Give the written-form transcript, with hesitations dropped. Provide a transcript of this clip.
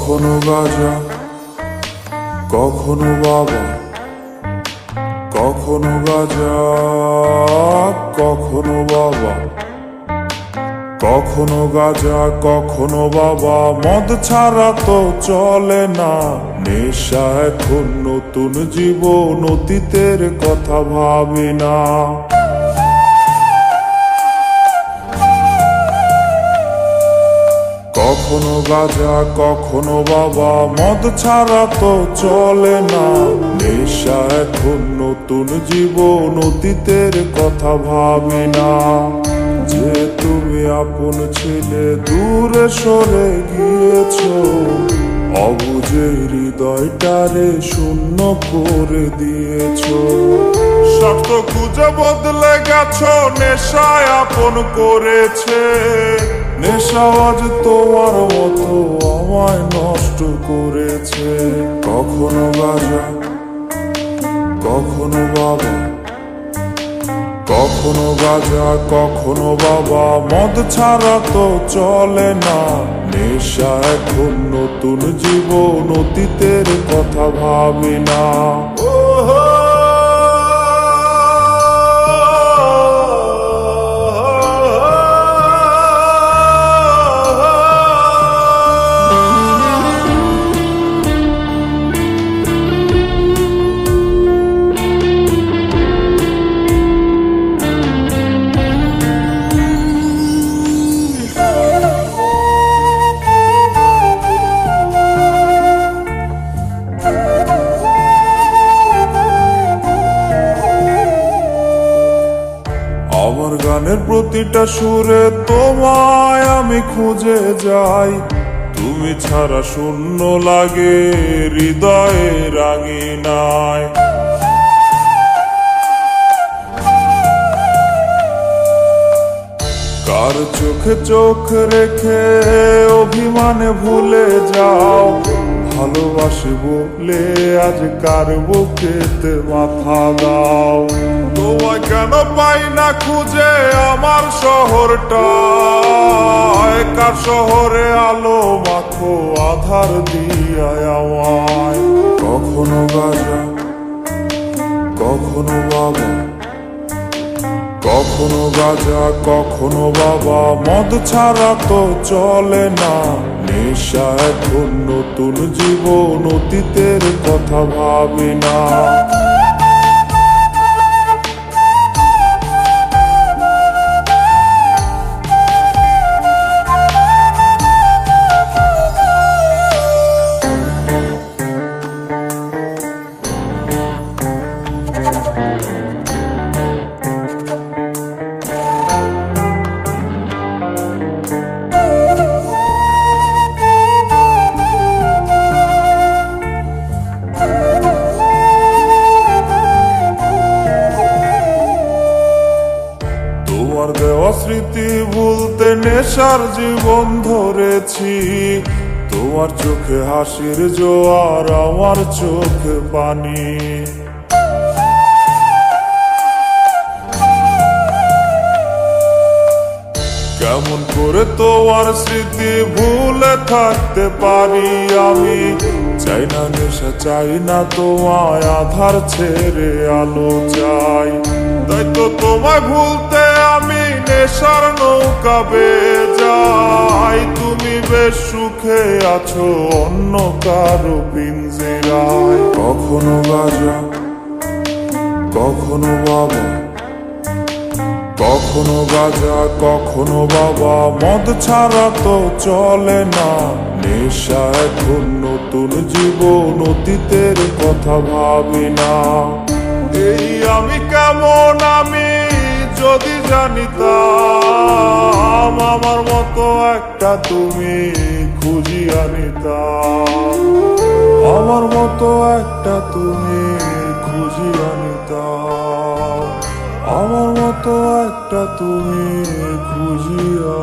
কখনো গাঁজা, কখনো বাবা, কখনো গাঁজা, কখনো বাবা, কখনো গাঁজা, কখনো বাবা। মদ ছাড়া তো চলে না, নেশা এখন নতুন জীবন, অতীতের কথা ভাবি না। কখনো গাঁজা, কখনো বাবা, মদ ছাড়া তো চলে না, নেশা এখন নতুন জীবন, অতীতের কথা ভাবি না। যে তুমি আপন ছেলে দূরে সরে গিয়েছো, অবুঝে হৃদয়টারে শূন্য করে দিয়েছো। স্বার্থ খুঁজে বদলে গেছো, নেশায় আপন করেছে। নেশা আজ তোমার মতো আমায় নষ্ট করেছে। কখনো গাঁজা, কখনো বাবা, কখনো গাঁজা, কখনো বাবা, মদ ছাড়া তো চলে না, নেশা এখন নতুন জীবন, অতীতের কথা ভাবি না। আমার গানের প্রতিটা সুরে তোমায় আমি খুঁজে যাই, তুমি ছাড়া শূন্য লাগে হৃদয়ে রাঙিনায়। কার চোখে চোখ রেখে অভিমানে ভুলে যাও, ভালোবাসি বলে আজ কার বুকেতে মাথা দাও। তোমায় কেন পাই না খুঁজে আমার শহরটা, কার শহরে আলো মাখো আধার দিয়ায় আমায়। কখনো গাঁজা, কখনো বাবা, কখনো গাঁজা, কখনো বাবা, মদ ছাড়া তো চলে না, নেশা এখন নতুন জীবন, অতীতের কথা ভাবি না। তোমার দেওয়া স্মৃতি ভুলতে নেশার জীবন ধরেছি, তোমার চোখে হাসির জোয়ার, আমার চোখে পানি। কেমন করে তোমার স্মৃতি ভুলে থাকতে পারি আমি, চাই না নেশা, চাই না তোমায় আধার ছেড়ে আলো চাই। তাই তো তোমায় ভুলতে আমি নেশার নৌকা বেয়ে যাই, তুমি বেশ সুখে আছো অন্য কারো পিঞ্জিরায়। কখনো গাঁজা, কখনো বাবা, কখনো গাঁজা, কখনো বাবা, মদ ছাড়া তো চলে না, নেশা এখন নতুন জীবন, অতীতের কথা ভাবি না। এই আমি কেমন আমি যদি জানিতাম, আমার মতো একটা তুমি খুঁজিয়া নিতাম, আমার মতো একটা তুমি খুঁজিয়া নিতাম, আমার মতো একটা তুমি খুঁজিয়া